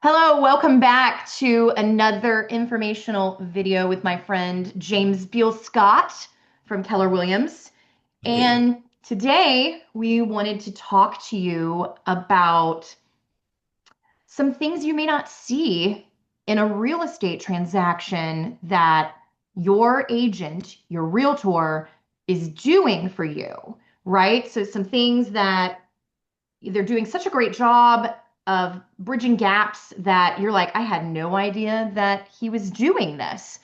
Hello, welcome back to another informational video with my friend James Beal Scott from Keller Williams. Hey, And today we wanted to talk to you about some things you may not see in a real estate transaction that your agent, your realtor, is doing for you, right? So, some things that they're doing such a great job of bridging gaps that you're like, I had no idea that he was doing this.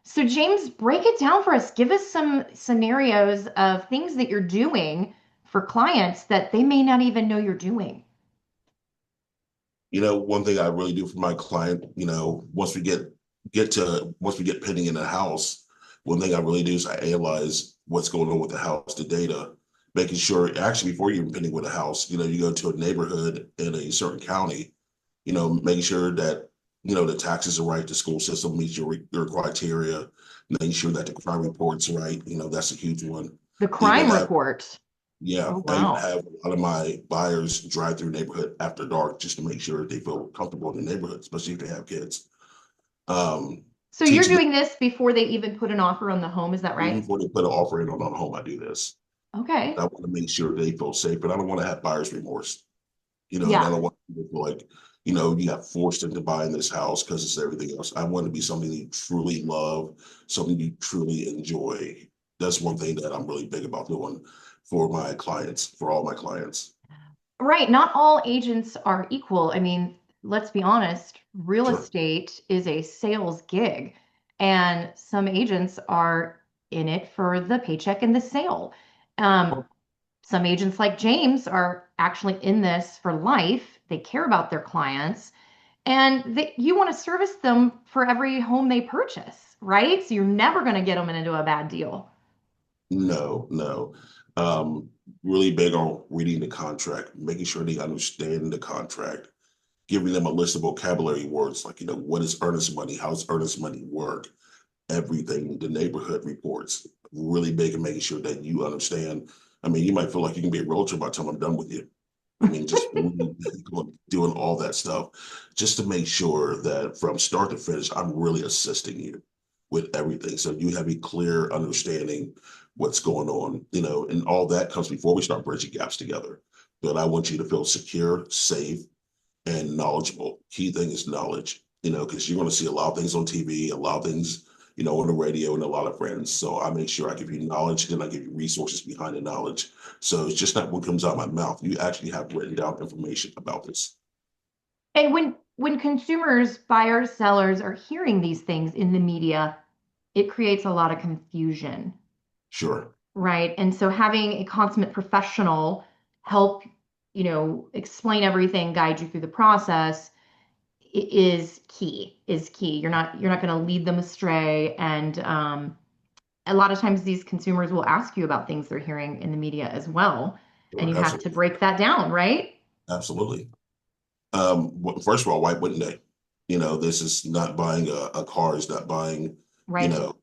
So, James, break it down for us. Give us some scenarios of things that you're doing for clients that they may not even know you're doing. one thing I really do for my client, once we get pending in the house, one thing I really do is I analyze what's going on with the house, the data, making sure actually before you're pending with a house, you go to a neighborhood in a certain county, making sure that the taxes are right, the school system meets your criteria, making sure that the crime report's right. That's a huge one. The Even crime have report. Yeah, Oh, I even wow. have a lot of my buyers drive through neighborhood after dark just to make sure they feel comfortable in the neighborhood, especially if they have kids. Um, So, you're Teaching them doing this before they even put an offer on the home, is that even right? before they put an offer in on a home, I do this. I Okay. want to make sure they feel safe, but I don't want to have buyer's remorse, and I Yeah. don't want people to feel like, you got forced into buying this house because it's everything else. I want to be something you truly love, something you truly enjoy. That's one thing that I'm really big about doing for my clients, for all my clients. Right. Not all agents are equal. I mean, let's be honest, real Sure. estate is a sales gig, and some agents are in it for the paycheck and the sale. Um, some agents like James are actually in this for life. They care about their clients, and you want to service them for every home they purchase, right? So you're never going to get them into a bad deal. No, no. Um, Really big on reading the contract, making sure they understand the contract, giving them a list of vocabulary words like, what is earnest money? How does earnest money work? Everything, the neighborhood reports, really big in making sure that you understand. I mean, you might feel like you can be a realtor by the time I'm done with you. I mean, just really doing all that stuff just to make sure that from start to finish, I'm really assisting you with everything. So you have a clear understanding what's going on, and all that comes before we start bridging gaps together. But I want you to feel secure, safe, and knowledgeable. Key thing is knowledge, because you're going to see a lot of things on TV, a lot of things, on the radio, and a lot of friends. So I make sure I give you knowledge, then I give you resources behind the knowledge. So it's just not what comes out of my mouth. You actually have written down information about this. And when consumers, buyers, sellers are hearing these things in the media, it creates a lot of confusion, Sure. right? And so having a consummate professional help, explain everything, guide you through the process is key. You're not going to lead them astray. And a lot of times these consumers will ask you about things they're hearing in the media as well. And Sure. you have to Absolutely. break that down, right? Absolutely. First of all, why wouldn't they? This is not buying a car, is not buying, you Right. know,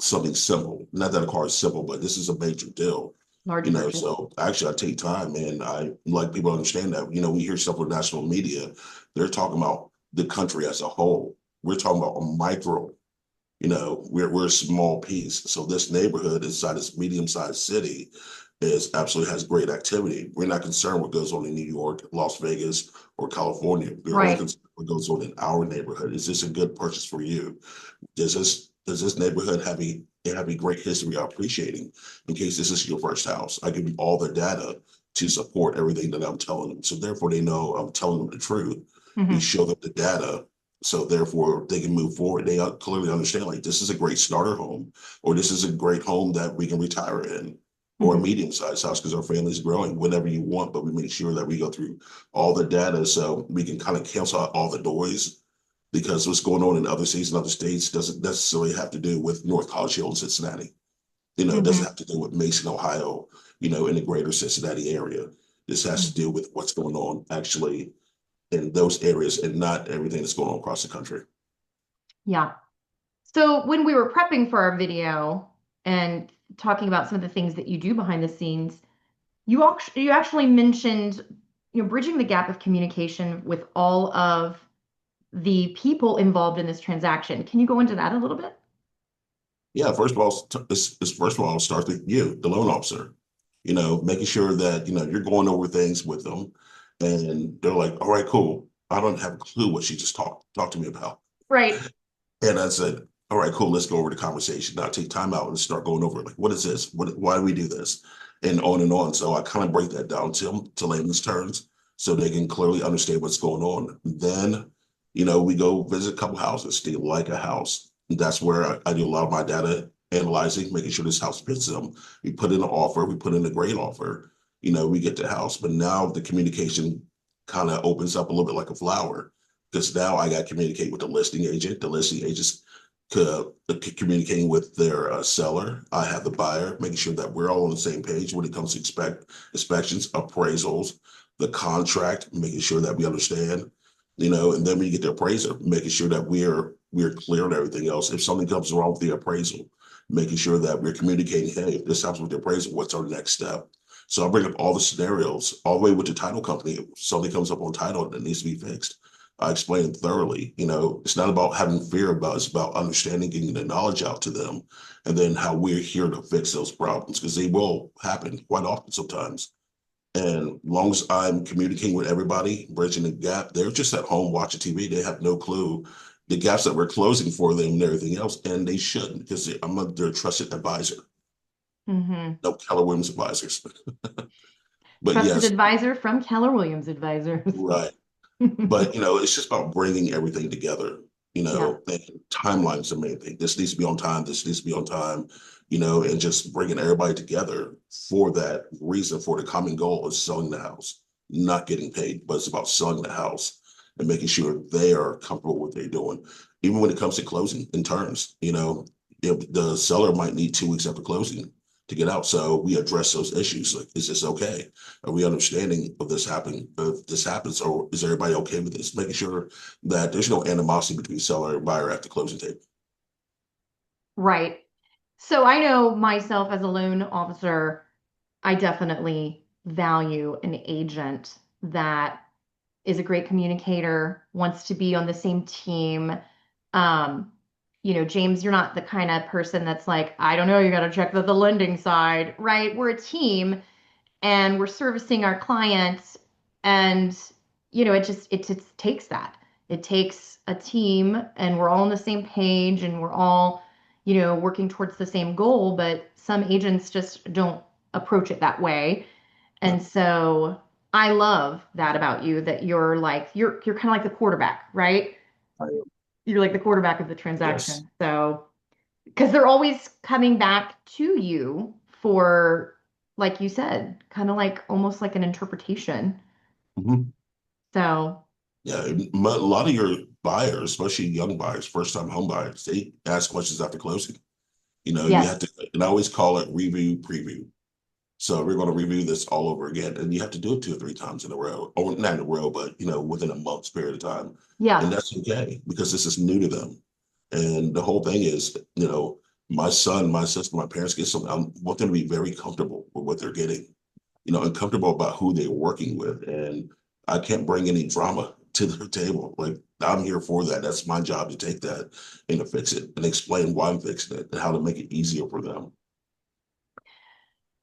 something simple. Not that a car is simple, but this is a major deal. Large purchase. So actually I take time and I like people to understand that. We hear stuff with national media. They're talking about the country as a whole. We're talking about a micro, we're a small piece. So this neighborhood inside this medium-sized city is absolutely has great activity. We're not concerned what goes on in New York, Las Vegas, or California. We're only Right. concerned what goes on in our neighborhood. Is this a good purchase for you? Does this neighborhood have a great history of appreciating? In case this is your first house, I give you all the data to support everything that I'm telling them. So therefore, they know I'm telling them the truth. We Hmm. show them the data, so therefore they can move forward. They clearly understand like this is a great starter home, or this is a great home that we can retire in, or a Hmm. medium-sized house because our family's growing. Whatever you want, but we make sure that we go through all the data so we can kind of cancel out all the noise because what's going on in other cities and other states doesn't necessarily have to do with North College Hill and Cincinnati. It doesn't Hmm. have to do with Mason, Ohio, in the greater Cincinnati area. This has to do with what's going on actually in those areas and not everything that's going on across the country. Yeah. So when we were prepping for our video and talking about some of the things that you do behind the scenes, you actually mentioned, bridging the gap of communication with all of the people involved in this transaction. Can you go into that a little bit? Yeah, first of all, first of all, it starts with you, the loan officer. Making sure that you're going over things with them, and they're like, "All right, cool. I don't have a clue what she just talked to me about." Right. And I said, "All right, cool. Let's go over the conversation. Now take time out and start going over it. Like, what is this? Why do we do this?" And on and on. So I kind of break that down to them to layman's terms, so they can clearly understand what's going on. Then, we go visit a couple houses. They like a house. That's where I do a lot of my data analyzing, making sure this house fits them. We put in an offer. We put in a great offer. We get the house, but now the communication kind of opens up a little bit like a flower, because now I got to communicate with the listing agent. The listing agents communicating with their seller. I have the buyer, making sure that we're all on the same page when it comes to inspections, appraisals, the contract, making sure that we understand. And then when you get the appraiser, making sure that we're clear on everything else. If something comes wrong with the appraisal, making sure that we're communicating, hey, if this happens with the appraisal, what's our next step? So I bring up all the scenarios, all the way with the title company. If something comes up on title that needs to be fixed, I explain it thoroughly. It's not about having fear about, it's about understanding, getting the knowledge out to them, and then how we're here to fix those problems, because they will happen quite often sometimes. And as long as I'm communicating with everybody, bridging the gap, they're just at home watching TV. They have no clue the gaps that we're closing for them and everything else, and they shouldn't, because I'm their trusted advisor, Hmm. no Keller Williams advisors. But Trusted yes, advisor from Keller Williams Advisors. right. But it's just about bringing everything together. Yeah. And timeline is the main thing. This needs to be on time. This needs to be on time. And just bringing everybody together for that reason, for the common goal of selling the house, not getting paid, but it's about selling the house and making sure they are comfortable with what they're doing. Even when it comes to closing in terms, if the seller might need 2 weeks after closing to get out, so we address those issues. Like, is this okay? Are we understanding of this happening? If this happens, or is everybody okay with this? Making sure that there's no animosity between seller and buyer at the closing table. Right. So I know myself as a loan officer, I definitely value an agent that is a great communicator, wants to be on the same team. Um, James, you're not the kind of person that's like, I don't know, you got to check the lending side, right? We're a team and we're servicing our clients, and it just takes that. It takes a team, and we're all on the same page, and we're all working towards the same goal, but some agents just don't approach it that way. Right. And so I love that about you, that you're kind of like the quarterback, right? I am. You're like the quarterback of the Yes. transaction. So because they're always coming back to you for, like you said, kind of like almost like an interpretation. Mhm. So, Yeah. A lot of your buyers, especially young buyers, first time home buyers, they ask questions after closing. You have yes. to, and I always call it review preview. So we're going to review this all over again, and you have to do it 2 or 3 times in a row, or not in a row, but within a month's period of time, and Yeah. that's okay because this is new to them. And the whole thing is, my son, my sister, my parents get something. I want them to be very comfortable with what they're getting, and comfortable about who they're working with. And I can't bring any drama to the table. Like, I'm here for that. That's my job, to take that and to fix it and explain why I'm fixing it and how to make it easier for them.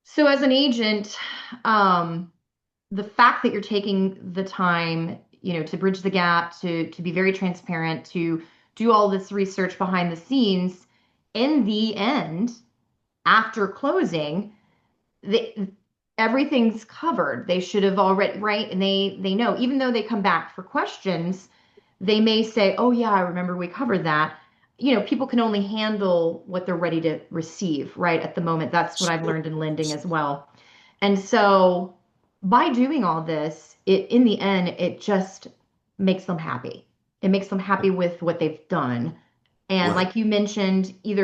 So as an agent, um, the fact that you're taking the time, to bridge the gap, to be very transparent, to do all this research behind the scenes, in the end, after closing, they, everything's covered. They should have already, right? And they know, even though they come back for questions, they may say, "Oh yeah, I remember we covered that." People can only handle what they're ready to receive, right? At the moment. That's what I've So, learned in lending as well. And so by doing all this, it in the end, it just makes them happy. It makes them happy with what they've done. And right, like you mentioned, you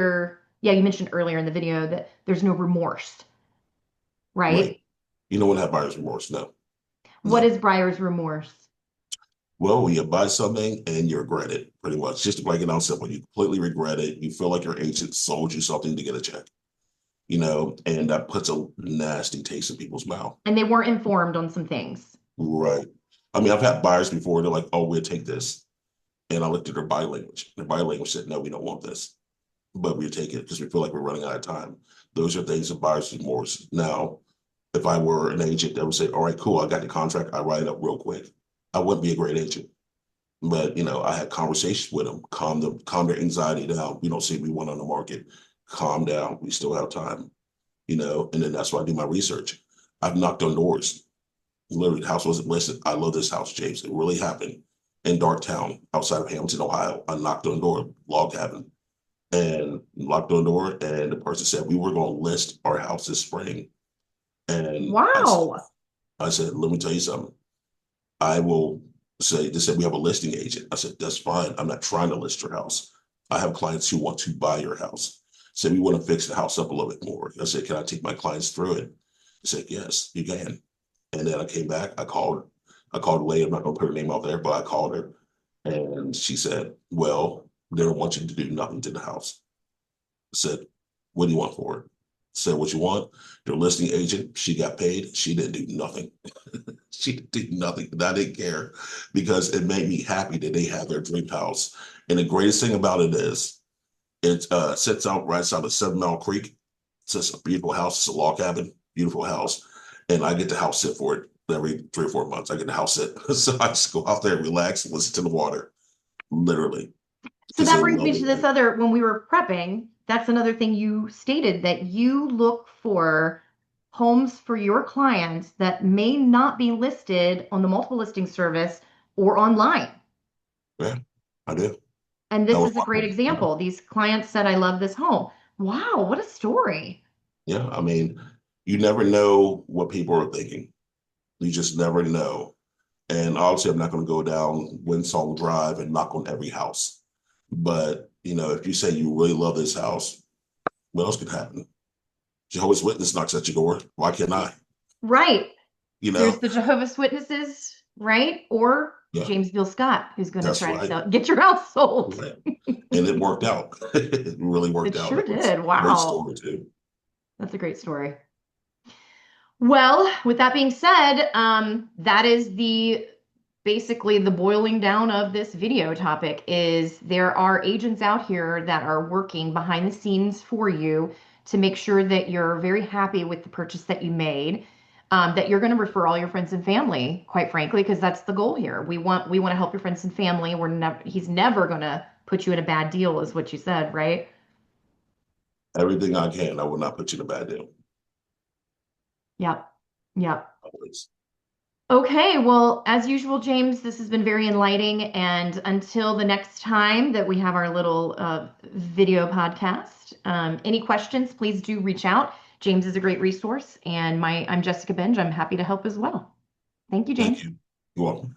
mentioned earlier in the video that there's no remorse, right. right? You don't want to have buyer's remorse. No, What no. is buyer's remorse? Well, when you buy something and you regret it, pretty much, just to break it down simple, you completely regret it. You feel like your agent sold you something to get a check, and that puts a nasty taste in people's mouth. And they weren't informed on some things. Right. I mean, I've had buyers before, they're like, oh, we'll take this. And I looked at their body language. Their body language said, no, we don't want this, but we take it because we feel like we're running out of time. Those are things that buyer's remorse. Now, if I were an agent that would say, all right, cool, I got the contract, I write it up real quick, I wouldn't be a great agent. But I had conversations with them, calm their anxiety down. We don't see we want on the market. Calm down. We still have time. And then that's why I do my research. I've knocked on doors. Literally, the house wasn't listed. I love this house, James. It really happened in Darktown, outside of Hamilton, Ohio. I knocked on the door, log cabin, and knocked on the door, and the person said we were going to list our house this spring. And Wow. I said, let me tell you something. I will say, they said, we have a listing agent. I said, that's fine. I'm not trying to list your house. I have clients who want to buy your house. Said, we want to fix the house up a little bit more. I said, can I take my clients through it? I said, yes, you can. And then I came back, I called the lady, I'm not gonna put her name out there, but I called her and she said, well, they don't want you to do nothing to the house. I said, what do you want for it? I said, what you want? Their listing agent, she got paid. She didn't do nothing. She did nothing. And I didn't care because it made me happy that they have their dream house. And the greatest thing about it is it sits out right outside of 7 Mile Creek. It's just a beautiful house. It's a log cabin, beautiful house. And I get to house sit for it every 3 or 4 months. I get to house sit. So I just go out there, relax, and listen to the water, literally, So because that they brings love me to it. this other, when we were prepping, that's another thing you stated that you look for homes for your clients that may not be listed on the multiple listing service or online. Yeah, I do. And That this was is a great my example. These clients said, I love this home. Wow, what a story. yeah. I mean, you never know what people are thinking. You just never know. And obviously, I'm not going to go down Winsong Drive and knock on every house. But if you say you really love this house, what else could happen? Jehovah's Witness knocks at your door. Why can't I? Right. You There's know? the Jehovah's Witnesses, right? Or Yeah, James Bill Scott, who's going to that's try to right. get your house sold. Right. And it worked out. It really It worked out. sure It was did. a great Wow. story too. That's a great story. Well, with that being said, that is the basically the boiling down of this video topic is there are agents out here that are working behind the scenes for you to make sure that you're very happy with the purchase that you made, that you're going to refer all your friends and family, quite frankly, because that's the goal here. We want to help your friends and family. He's never going to put you in a bad deal, is what you said, right? Everything I can, I will not put you in a bad deal. Yep. Yep. Always. Okay, well, as usual, James, this has been very enlightening. And until the next time that we have our little video podcast, any questions, please do reach out. James is a great resource, and I'm Jessica Benge. I'm happy to help as well. Thank you, Thank James. you. You're welcome.